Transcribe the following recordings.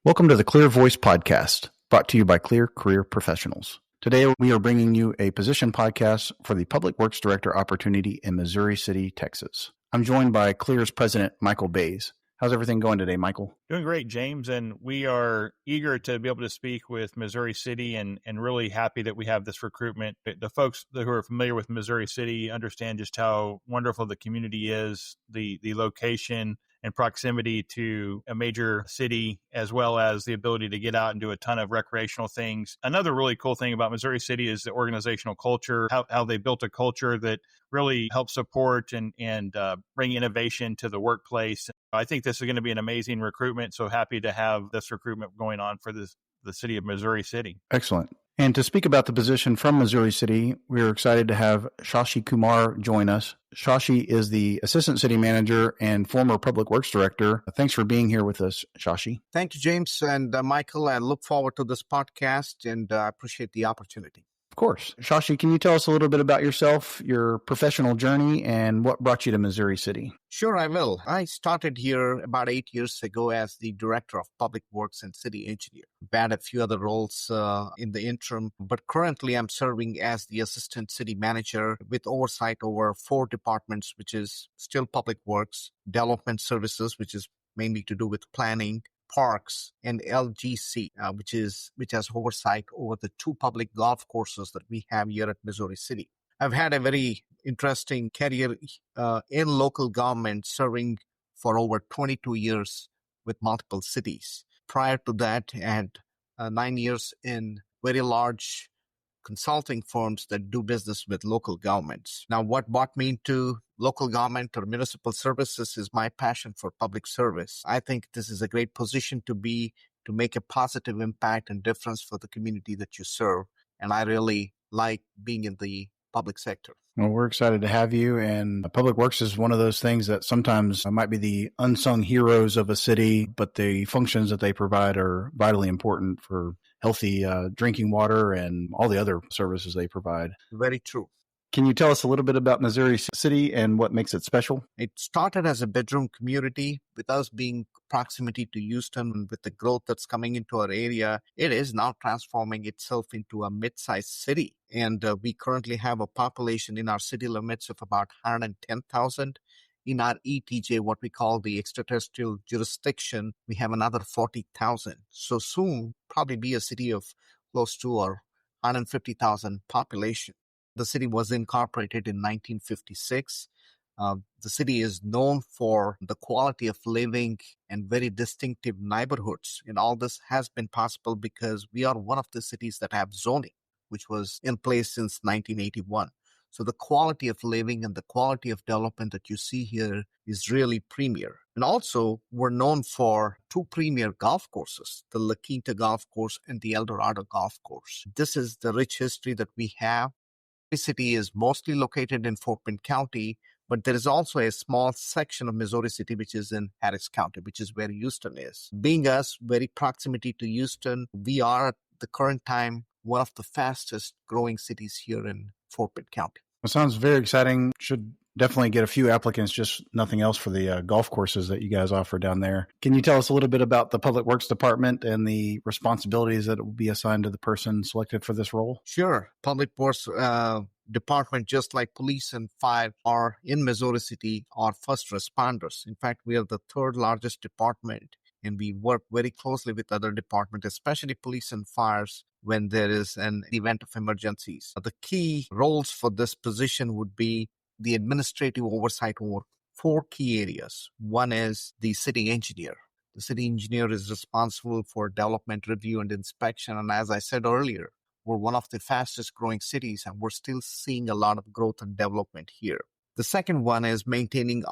Welcome to the Clear Voice Podcast, brought to you by Clear Career Professionals. Today, we are bringing you a position podcast for the Public Works Director opportunity in Missouri City, Texas. I'm joined by Clear's President, Michael Bays. How's everything going today, Michael? Doing great, James, and we are eager to be able to speak with Missouri City and really happy that we have this recruitment. The folks who are familiar with Missouri City understand just how wonderful the community is, the location and proximity to a major city, as well as the ability to get out and do a ton of recreational things. Another really cool thing about Missouri City is the organizational culture, how they built a culture that really helps support and bring innovation to the workplace. I think this is going to be an amazing recruitment. So happy to have this recruitment going on for the city of Missouri City. Excellent. And to speak about the position from Missouri City, we're excited to have Shashi Kumar join us. Shashi is the Assistant City Manager and former Public Works Director. Thanks for being here with us, Shashi. Thank you, James and Michael. I look forward to this podcast and I appreciate the opportunity. Of course. Shashi, can you tell us a little bit about yourself, your professional journey, and what brought you to Missouri City? Sure, I will. I started here about 8 years ago as the Director of Public Works and City Engineer. I've had a few other roles in the interim, but currently I'm serving as the Assistant City Manager with oversight over 4 departments, which is still Public Works, Development Services, which is mainly to do with planning, Parks, and LGC, which has oversight over the 2 public golf courses that we have here at Missouri City. I've had a very interesting career in local government, serving for over 22 years with multiple cities. Prior to that, I had 9 years in very large consulting firms that do business with local governments. Now, what brought me into local government or municipal services is my passion for public service. I think this is a great position to be, to make a positive impact and difference for the community that you serve. And I really like being in the public sector. Well, we're excited to have you. And Public Works is one of those things that sometimes might be the unsung heroes of a city, but the functions that they provide are vitally important for healthy drinking water and all the other services they provide. Very true. Can you tell us a little bit about Missouri City and what makes it special? It started as a bedroom community. With us being proximity to Houston and with the growth that's coming into our area, it is now transforming itself into a mid-sized city. And we currently have a population in our city limits of about 110,000. In our ETJ, what we call the extraterrestrial jurisdiction, we have another 40,000. So soon, probably be a city of close to or 150,000 population. The city was incorporated in 1956. The city is known for the quality of living and very distinctive neighborhoods. And all this has been possible because we are one of the cities that have zoning, which was in place since 1981. So the quality of living and the quality of development that you see here is really premier. And also, we're known for 2 premier golf courses, the La Quinta Golf Course and the El Dorado Golf Course. This is the rich history that we have. The city is mostly located in Fort Bend County, but there is also a small section of Missouri City which is in Harris County, which is where Houston is. Being us very proximity to Houston, we are at the current time one of the fastest growing cities here in Fort Bend County. It sounds very exciting. Should definitely get a few applicants, just nothing else for the golf courses that you guys offer down there. Can you tell us a little bit about the Public Works Department and the responsibilities that will be assigned to the person selected for this role? Sure. Public Works Department, just like police and fire are in Missouri City, are first responders. In fact, we are the 3rd largest department, and we work very closely with other departments, especially police and fires, when there is an event of emergencies. The key roles for this position would be the administrative oversight over 4 key areas. One is the city engineer. The city engineer is responsible for development review and inspection. And as I said earlier, we're one of the fastest growing cities and we're still seeing a lot of growth and development here. The second one is maintaining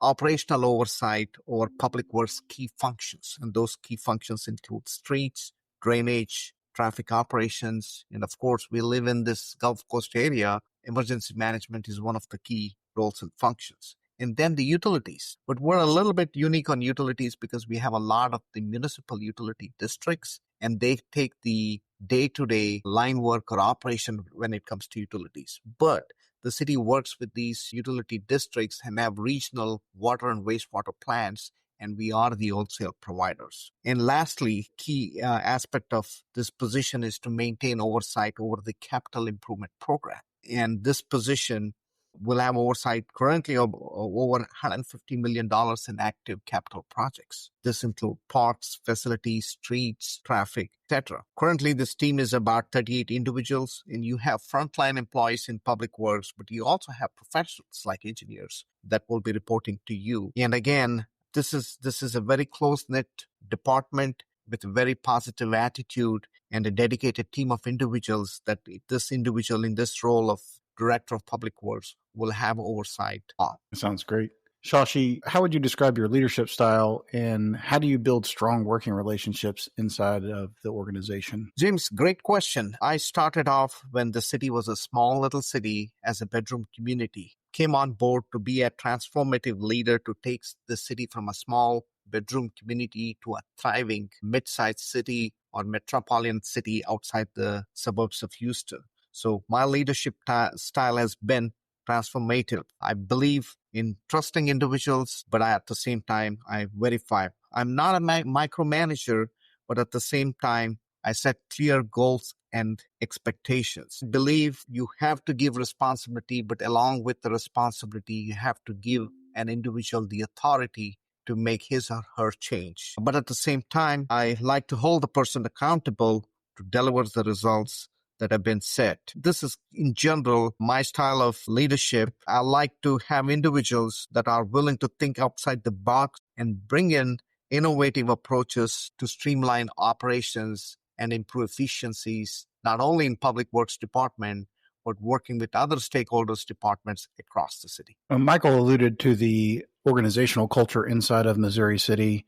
operational oversight over public works key functions. And those key functions include streets, drainage, traffic operations. And of course, we live in this Gulf Coast area. Emergency management is one of the key roles and functions. And then the utilities. But we're a little bit unique on utilities because we have a lot of the municipal utility districts, and they take the day-to-day line work or operation when it comes to utilities. But the city works with these utility districts and have regional water and wastewater plants and we are the wholesale providers. And lastly, key aspect of this position is to maintain oversight over the capital improvement program. And this position will have oversight currently of over $150 million in active capital projects. This includes parks, facilities, streets, traffic, etc. Currently, this team is about 38 individuals, and you have frontline employees in public works, but you also have professionals like engineers that will be reporting to you. And again, this is a very close-knit department with a very positive attitude and a dedicated team of individuals that this individual in this role of Director of Public Works will have oversight on. Sounds great. Shashi, how would you describe your leadership style, and how do you build strong working relationships inside of the organization? James, great question. I started off when the city was a small little city as a bedroom community. Came on board to be a transformative leader to take the city from a small bedroom community to a thriving mid-sized city or metropolitan city outside the suburbs of Houston. So my leadership style has been transformative. I believe in trusting individuals, but at the same time, I verify. I'm not a micromanager, but at the same time, I set clear goals and expectations. I believe you have to give responsibility, but along with the responsibility, you have to give an individual the authority to make his or her change. But at the same time, I like to hold the person accountable to deliver the results that have been set. This is, in general, my style of leadership. I like to have individuals that are willing to think outside the box and bring in innovative approaches to streamline operations and improve efficiencies, not only in Public Works Department, but working with other stakeholders departments across the city. Michael alluded to the organizational culture inside of Missouri City.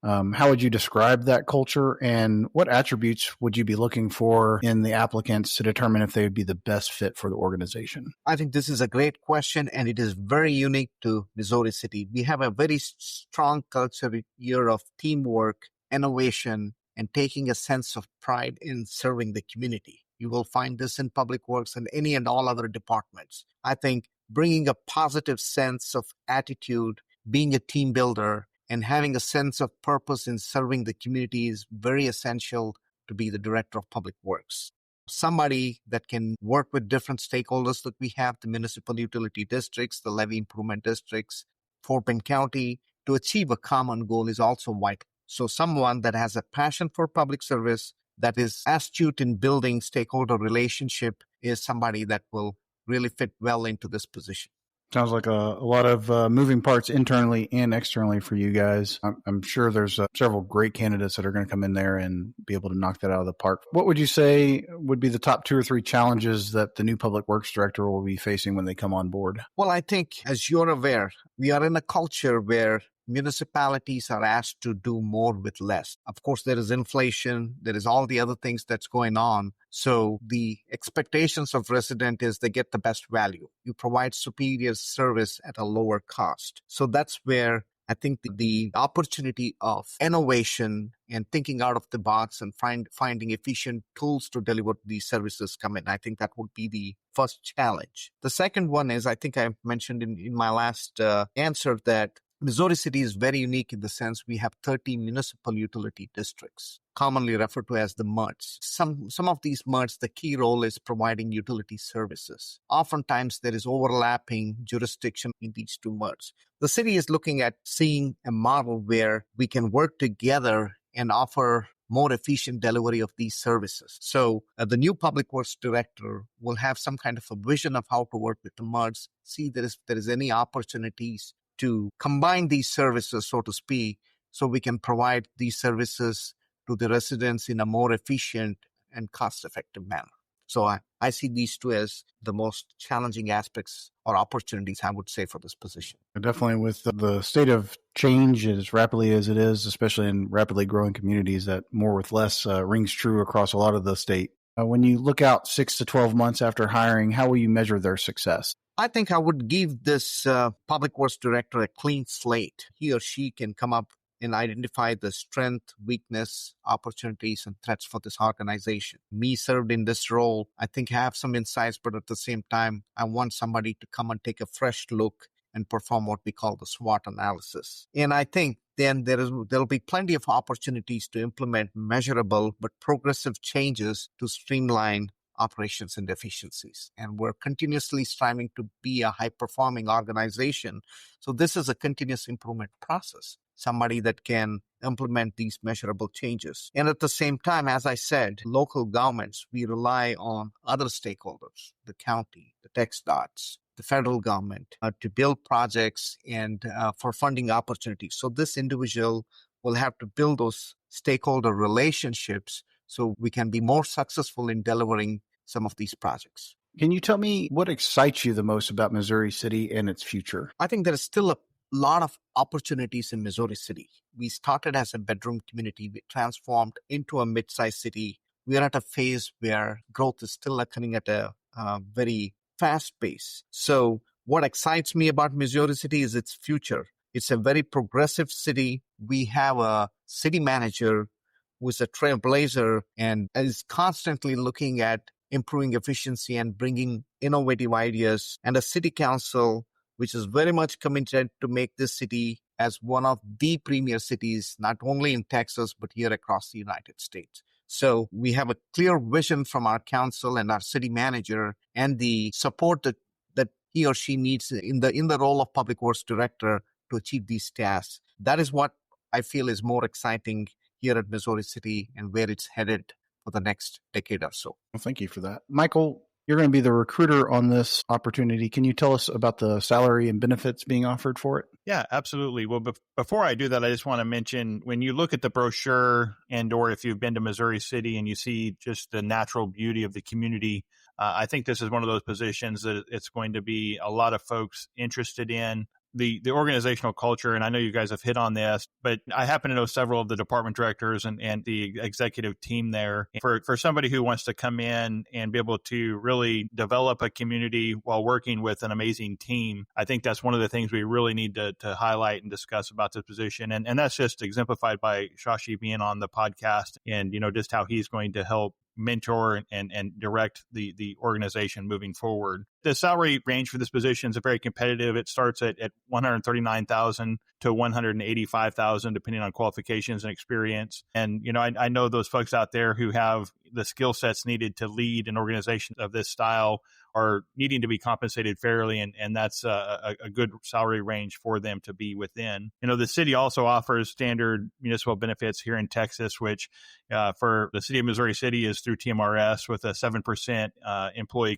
How would you describe that culture, and what attributes would you be looking for in the applicants to determine if they would be the best fit for the organization? I think this is a great question, and it is very unique to Missouri City. We have a very strong culture here of teamwork, innovation, and taking a sense of pride in serving the community. You will find this in Public Works and any and all other departments. I think bringing a positive sense of attitude, being a team builder, and having a sense of purpose in serving the community is very essential to be the Director of Public Works. Somebody that can work with different stakeholders that we have, the municipal utility districts, the levee improvement districts, Fort Bend County, to achieve a common goal is also vital. So someone that has a passion for public service, that is astute in building stakeholder relationship, is somebody that will really fit well into this position. Sounds like a lot of moving parts internally and externally for you guys. I'm sure there's several great candidates that are going to come in there and be able to knock that out of the park. What would you say would be the top 2 or 3 challenges that the new public works director will be facing when they come on board? Well, I think, as you're aware, we are in a culture where municipalities are asked to do more with less. Of course, there is inflation. There is all the other things that's going on. So the expectations of resident is they get the best value. You provide superior service at a lower cost. So that's where I think the opportunity of innovation and thinking out of the box and finding efficient tools to deliver these services come in. I think that would be the first challenge. The second one is, I think I mentioned in my last answer, that Missouri City is very unique in the sense we have 30 municipal utility districts, commonly referred to as the MUDs. Some of these MUDs, the key role is providing utility services. Oftentimes, there is overlapping jurisdiction in these 2 MUDs. The city is looking at seeing a model where we can work together and offer more efficient delivery of these services. So the new public works director will have some kind of a vision of how to work with the MUDs, see there is any opportunities to combine these services, so to speak, so we can provide these services to the residents in a more efficient and cost-effective manner. So I see these 2 as the most challenging aspects or opportunities, I would say, for this position. Definitely, with the state of change as rapidly as it is, especially in rapidly growing communities, that more with less rings true across a lot of the state. When you look out 6 to 12 months after hiring, how will you measure their success? I think I would give this public works director a clean slate. He or she can come up and identify the strength, weakness, opportunities, and threats for this organization. Me served in this role, I think I have some insights, but at the same time, I want somebody to come and take a fresh look and perform what we call the SWOT analysis. And I think then there'll be plenty of opportunities to implement measurable but progressive changes to streamline operations and efficiencies. And we're continuously striving to be a high-performing organization. So this is a continuous improvement process, somebody that can implement these measurable changes. And at the same time, as I said, local governments, we rely on other stakeholders, the county, the tax dots, the federal government, to build projects and for funding opportunities. So this individual will have to build those stakeholder relationships so we can be more successful in delivering some of these projects. Can you tell me what excites you the most about Missouri City and its future? I think there is still a lot of opportunities in Missouri City. We started as a bedroom community. We transformed into a mid-sized city. We are at a phase where growth is still occurring at a very fast pace. So what excites me about Missouri City is its future. It's a very progressive city. We have a city manager who is a trailblazer and is constantly looking at improving efficiency and bringing innovative ideas, and a city council which is very much committed to make this city as one of the premier cities, not only in Texas, but here across the United States. So we have a clear vision from our council and our city manager and the support that he or she needs in the role of public works director to achieve these tasks. That is what I feel is more exciting here at Missouri City and where it's headed for the next decade or so. Well, thank you for that. Michael, you're going to be the recruiter on this opportunity. Can you tell us about the salary and benefits being offered for it? Yeah, absolutely. Well, before I do that, I just want to mention when you look at the brochure or if you've been to Missouri City and you see just the natural beauty of the community, I think this is one of those positions that it's going to be a lot of folks interested in. The organizational culture, and I know you guys have hit on this, but I happen to know several of the department directors and the executive team there. For somebody who wants to come in and be able to really develop a community while working with an amazing team, I think that's one of the things we really need to highlight and discuss about this position. And that's just exemplified by Shashi being on the podcast and, just how he's going to help mentor and direct the organization moving forward. The salary range for this position is very competitive. It starts at $139,000 to $185,000, depending on qualifications and experience. And, I know those folks out there who have the skill sets needed to lead an organization of this style are needing to be compensated fairly, and that's a good salary range for them to be within. The city also offers standard municipal benefits here in Texas, which for the city of Missouri City is through TMRS with a 7% employee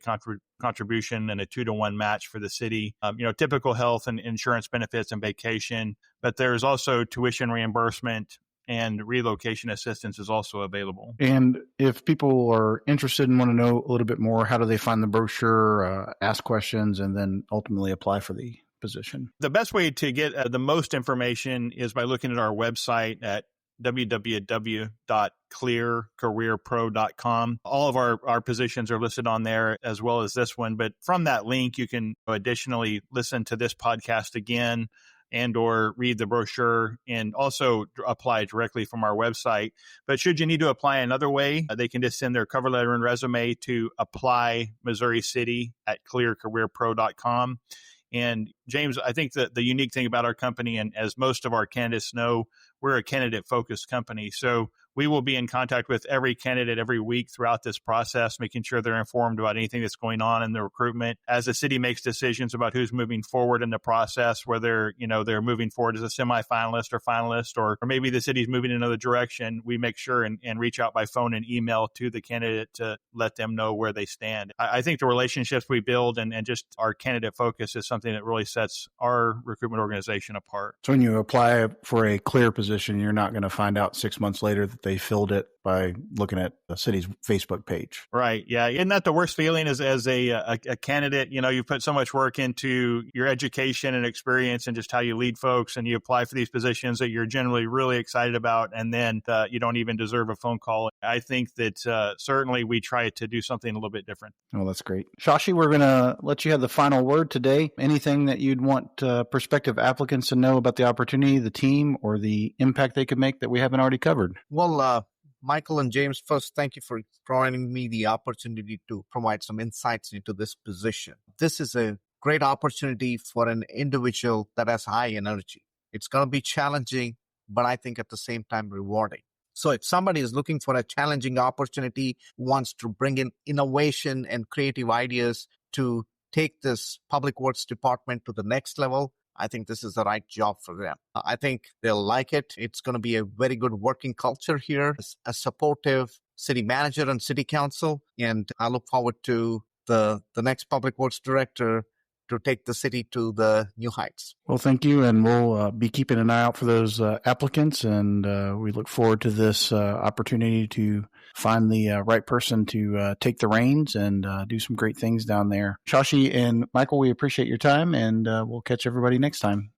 contribution and a 2-to-1 match for the city. Typical health and insurance benefits and vacation, but there's also tuition reimbursement and relocation assistance is also available. And if people are interested and want to know a little bit more, how do they find the brochure, ask questions, and then ultimately apply for the position? The best way to get the most information is by looking at our website at www.clearcareerpro.com. All of our positions are listed on there as well as this one. But from that link, you can additionally listen to this podcast again and or read the brochure and also apply directly from our website. But should you need to apply another way, they can just send their cover letter and resume to apply Missouri City at clearcareerpro.com. And James, I think that the unique thing about our company, and as most of our candidates know, we're a candidate-focused company. So we will be in contact with every candidate every week throughout this process, making sure they're informed about anything that's going on in the recruitment. As the city makes decisions about who's moving forward in the process, whether they're moving forward as a semifinalist or finalist, or maybe the city's moving in another direction, we make sure and reach out by phone and email to the candidate to let them know where they stand. I think the relationships we build and just our candidate focus is something that really sets our recruitment organization apart. So when you apply for a clear position, you're not going to find out 6 months later that they filled it by looking at the city's Facebook page. Right. Yeah. Isn't that the worst feeling as a candidate? You put so much work into your education and experience and just how you lead folks, and you apply for these positions that you're generally really excited about, and then you don't even deserve a phone call. I think that certainly we try to do something a little bit different. Oh, that's great. Shashi, we're going to let you have the final word today. Anything that you'd want prospective applicants to know about the opportunity, the team, or the impact they could make that we haven't already covered? Well, Michael and James, first, thank you for providing me the opportunity to provide some insights into this position. This is a great opportunity for an individual that has high energy. It's going to be challenging, but I think at the same time rewarding. So if somebody is looking for a challenging opportunity, wants to bring in innovation and creative ideas to take this public works department to the next level, I think this is the right job for them. I think they'll like it. It's going to be a very good working culture here, a supportive city manager and city council. And I look forward to the next public works director to take the city to the new heights. Well, thank you. And we'll be keeping an eye out for those applicants. And we look forward to this opportunity to find the right person to take the reins and do some great things down there. Shashi and Michael, we appreciate your time, and we'll catch everybody next time.